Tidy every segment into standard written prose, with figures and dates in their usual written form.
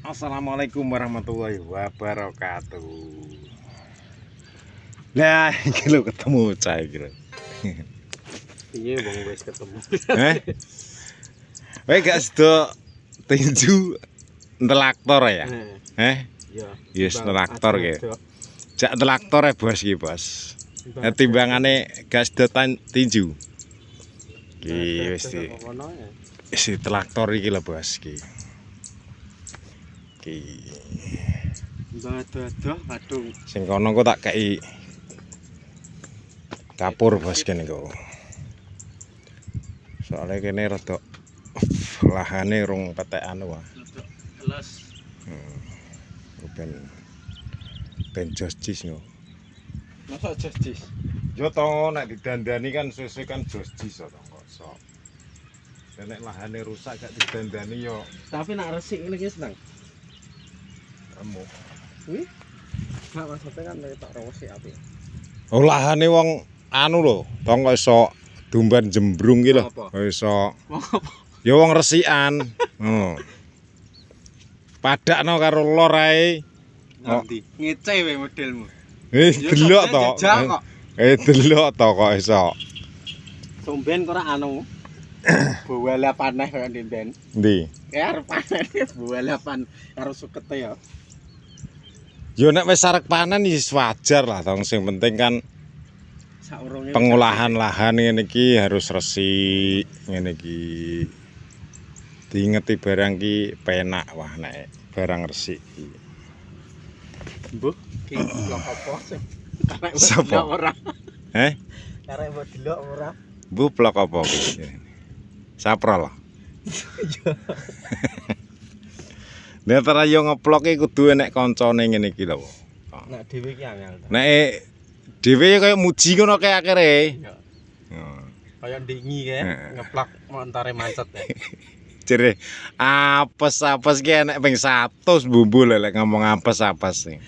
Assalamualaikum warahmatullahi wabarakatuh. Nah, iki lho ketemu cah iki lho. Iya bang wis ketemu. Kowe gak sedo tinju ntelaktor ya? Iya. Yes, ntelaktor ki. Jak ntelaktor ya bos iki, Bos. Timbangane gak sedo tinju. Ki wis di. Wis ntelaktor iki lho, Bos iki. Ki. Aduh, aduh. Sing kono kok tak kei kapur bos kene kok. Soalnya kene rada lahane rung petekan wae. Kelas. Ben jostis yo. Masa jostis? Yo to nek didandani kan sesuai kan jostis to kok. Nek lahane rusak gak didandani yo. Tapi nak resik ngene iki seneng. Remuk. Wih. Gak maksudnya kan tak resik api. Oh lahane wong anu lho, tong kok iso dumban jembrung ki lho. Kok iso. Ya wong resikan. Ngono. Padakno karo lor ae. Nanti ngece wae modelmu. Delok to. Delok to kok iso. Somben kok ora anu. Bawala paneh kaya ndenden. Ndi? Ya arep panen bawala karo sukete ya. Yo nek wis arek panen wis wajar lah tong sing penting kan pengolahan lahan ngene iki harus resik ngene iki. Diingeti barang ki penak wah nek barang resik iki. Mbuh, ki blok apa sih? Sapa? Ora. Karek mbok delok ora. Bu blok apa iki? Saprol. Nek ora yo ngeplok iki kudu enek kancane ngene iki lho. Nek dhewe ki angel. Nek dhewe kaya muji ngono kae akhire. Iya. Kaya ndingi kae ngeplak montare macet ya. Jere apes-apes ki enek ping 100 bumbu lek ngomong apes-apes sing.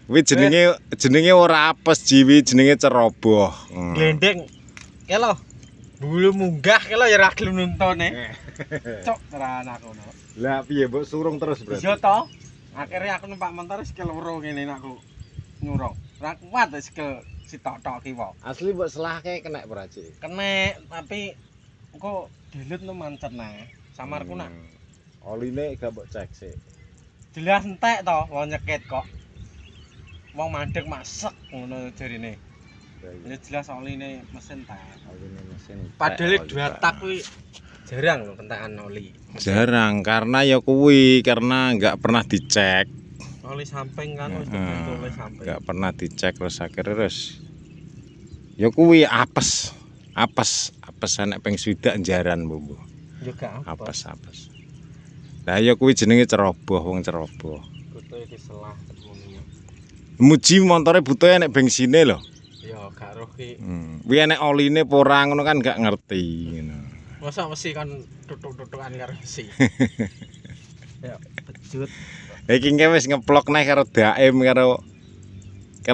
Kuwi jenenge ora apes jiwi jenenge ceroboh. Glendeng. Ke lho. Bulu munggah ke lho ya ra gelem nuntune. Cok tenan aku. Lah piye mbok surung terus berarti? Iya to. Akhirnya aku numpak motor skill loro ngene aku nyurung. Ora kuat skill sitok-tok ki wae. Asli mbok selahke kena ora cik? Kenek tapi kok dilut no mancet nah. Samarku nak. Oline gak mbok cek sik. Jelas entek to wong nyeket kok. Wong mandeg masek ngono jarine. Ya jelas oline mesin tak. Oline mesin. Padahal 2 tak kuwi jarang lho kentekan oli. Jarang karena ya kuwi karena enggak pernah dicek. Oli samping kan wis oli samping. Enggak pernah dicek terus akhirnya terus. Ya kuwi apes enek ping swidak jaran bumbu. Juga apes. Lah ya kuwi jenenge ceroboh wong ceroboh. Butuhe diselah ngono. Muji montore butuhe enek bensine lho. Ya gak roh ki. Kuwi enek oline apa ora ngono kan gak ngerti ngono. Masa mesti kan tutuk-tutukan karo mesi. Ya, bejut. Iki ki wis ngeplok neh karo daim karo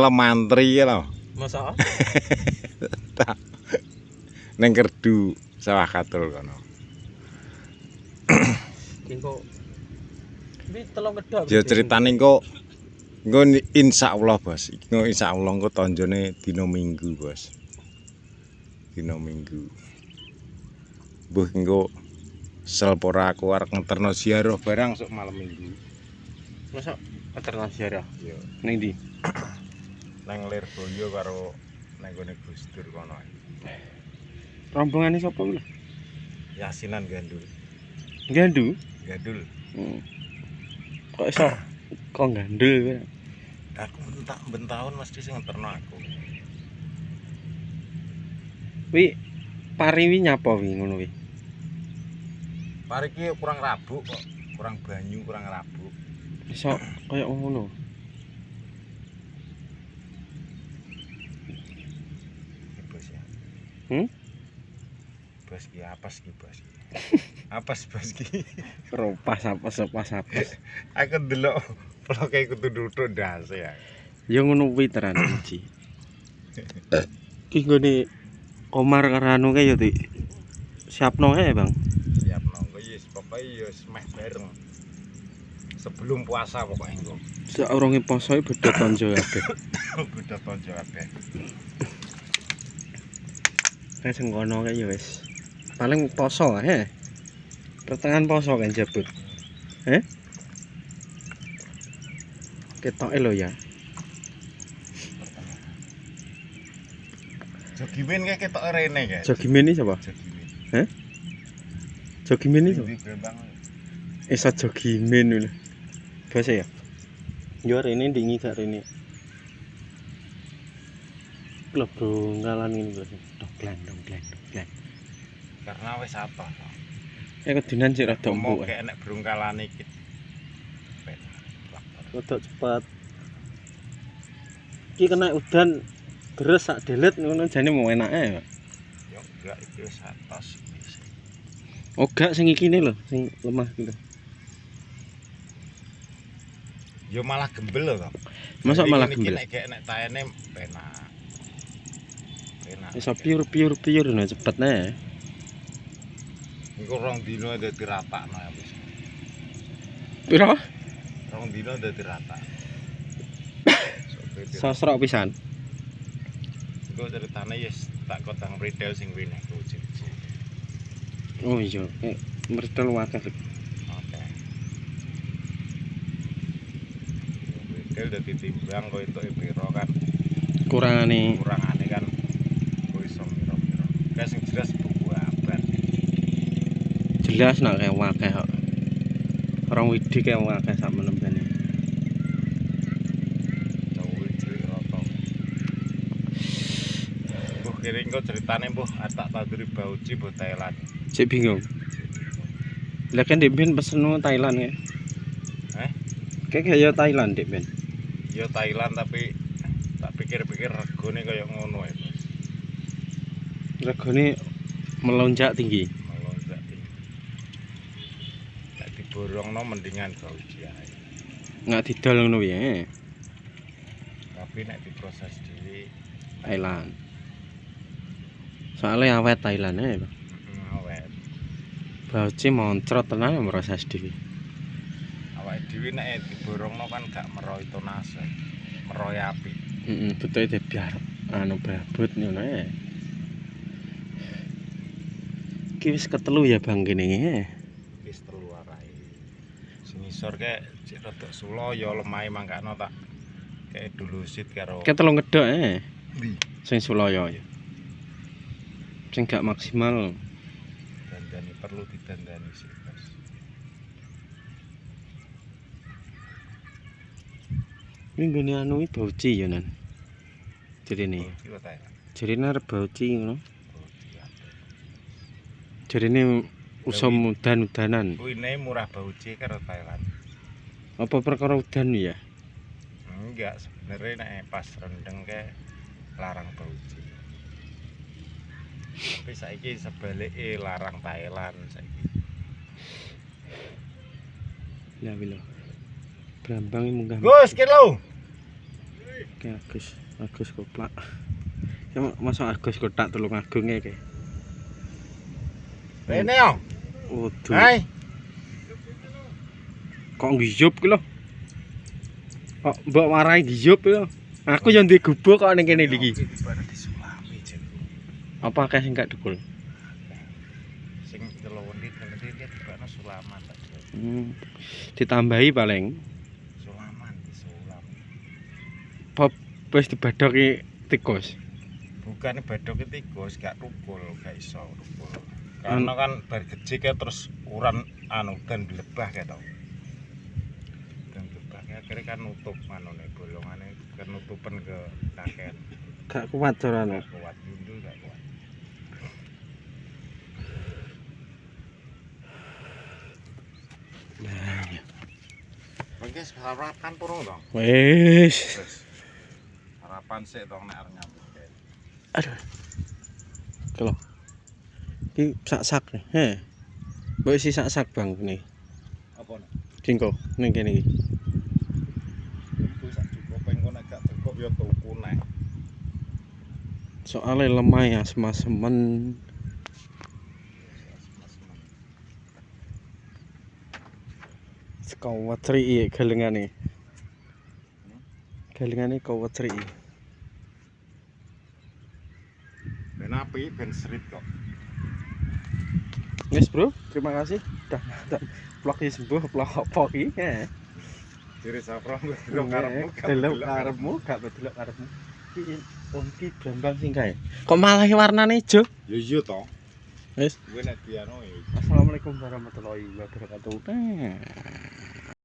mantri lho. Masa? Neng kerdu sawah katul kono. Engko iki telung kedok. Ya critane engko insyaallah Bos. Engko insyaallah engko tonjone dina Minggu, Bos. Dina Minggu. Mbuh engko selpora aku arep ngeterno ziarah barang sok malam Minggu. Masa ngeterno ziarah? Yo. Ning ndi? Nang Lirboyo karo nang gone Gus Dur kono. Rombongane sapa kuwi? Yasinan Gandul. Gandu? Gandul. Kok iso kok gandul kowe? Aku ben tahun mesti sing ngeterno aku. Wi pariwi nyapa wi ngono wi? Pari ki kurang rabuk kok, kurang banyu, kurang rabuk. Iso kaya ngono. Iki Bos ya. Bos ki apes ki Bos. Apes Bos ki. Ropas apes. Aku ndelok vloge kudu duduk ndase ya. Ya ngono kuwi tenan iki. Ki nggone Komar karo anu kae ya Dik. Siapno kae, Bang. Siap nongko yes pokoke ya meh bareng. sebelum puasa pokoknya engko. Saurunge poso iki beda tonjo kabeh. Beda tonjo kabeh. Kayak sing kono kae ya wis. Paling poso he. Pertengahan poso kan jabut. Ketoke lho ya. Jogimin kayak ketok rene kayak. Jogimen iki sapa? Jogimin. Jogimen iki sapa? Di Grembang. Esa jogimen lho. Bahasa ya? Yo rene ndingi gak rene. Lho bro, ngalan ngene lho. Doglan. Karena wis apa? Kedinan sik rada Mau empuk. kayak enek brungkalane iki. Rada cepet. Iki kena udan deres sak delet ngono jane mau enake. Yo enggak iki wis atos iki. Oh gak sing iki ne lho, sing lemah iki lho. Yo malah gembel lho to. Masa Jadi malah ini gembel? Nek kayak nek taene penak. Iso pure no cepet ne. Engko rong dino dadi ratakno ya wis. Piro? Rong dino dadi rata. Sosrok pisan. Engko ceritane yes tak kotang retail sing wene kuwi. Oh iya, merdel wakaf. Oke. Retail dadi timbang kok entuke piro kan. Kurangane Kurangane kan kok iso piro-piro. Kayak sing jelas buku abad. jelas nak kayak wakaf kok. Orang widi kayak wakaf sak menembane. Jauh cilik roto. Mbuh kene engko ceritane mbuh atak tanduri bauci mbuh Thailand. Sik bingung. Lah kan Dek Ben pesen nang Thailand ya. Kayak Thailand Dek Ben. Ya Thailand tapi tak pikir-pikir regane kaya ngono ya. Regane melonjak tinggi. Melonjak tinggi. Nek diborongno mendingan bauci ae. Nggak didol ngono ya. Tapi nek diproses dhewe Thailand. Soalnya awet Thailand ya. awet. Bauci moncrot tenan proses dhewe. Awake dhewe nek diborongno kan gak meroi tonase. Meroi api. Betul itu biar anu babut ngono ya. Iki wis ketelu ya Bang kene ya. Wis telu arahe. Sing isor kek cek rada sula ya lemah mangkano tak kayak dulusit karo Ketelu ngedok ya. ndi Sing Sulaya ya. Sing gak maksimal. dandani perlu didandani sih, Bos. Ini gini anu iki bauci ya nan. Jarine. Bauci kok ta ya? Jarine arep bauci ngono. Bauci ya. Jarine usum udan-udanan. Kuine murah bauci karo Thailand. Apa perkara udan ya? Enggak, sebenarnya nek pas rendeng ke larang bauci. Tapi saiki sebalike larang Thailand saiki. Ya wilo. Brambang munggah. Gus, kilo. Oke, Agus koplak. Ya masuk Agus kotak Tulung Agung ya ke. Rene yo. Waduh. Hai. Kok ngiyup ki lho. Kok mbok warai ngiyup lho. Aku yo ndek gubuk kok ning kene iki. Disulami jen. Apa akeh sing gak dukul? Sing celowendit dia dibakno sulaman tadi. Ditambahi paling. Sulaman disulam. Pop wis dibadoki tikus. Bukan badoke tikus, gak tukul, gak iso tukul. Karena kan bar gejik ya terus ukuran anu dan lebah kayak tau. Dan lebahnya akhirnya kan nutup manone bolongane kenutupan ke kaken. Gak kuat carane. Gak kuat jundul gak kuat. Nah, Oke, sarapan purung dong. wis. Sarapan sik dong nek arep nyambut. Aduh. Kalau iki sak-sak nih. Mbok isi sak-sak Bang nih. Apa nek? Dingko ning kene iki. Iku sak cukup engko nek gak cukup ya tuku nek. Soale lemah ya semen. Kawat tri galengane. Galengane kawat tri. Ben api ben serit kok. Wis, Bro, terima kasih. Udah vlog sembuh vlog apa iki? Diri sapro delok karepmu Delok karepmu, gak delok karepmu. Iki brambang sing kae. Kok malah warnane ijo? Yo iya to. Wis. Gue nek diano. Assalamualaikum warahmatullahi wabarakatuh.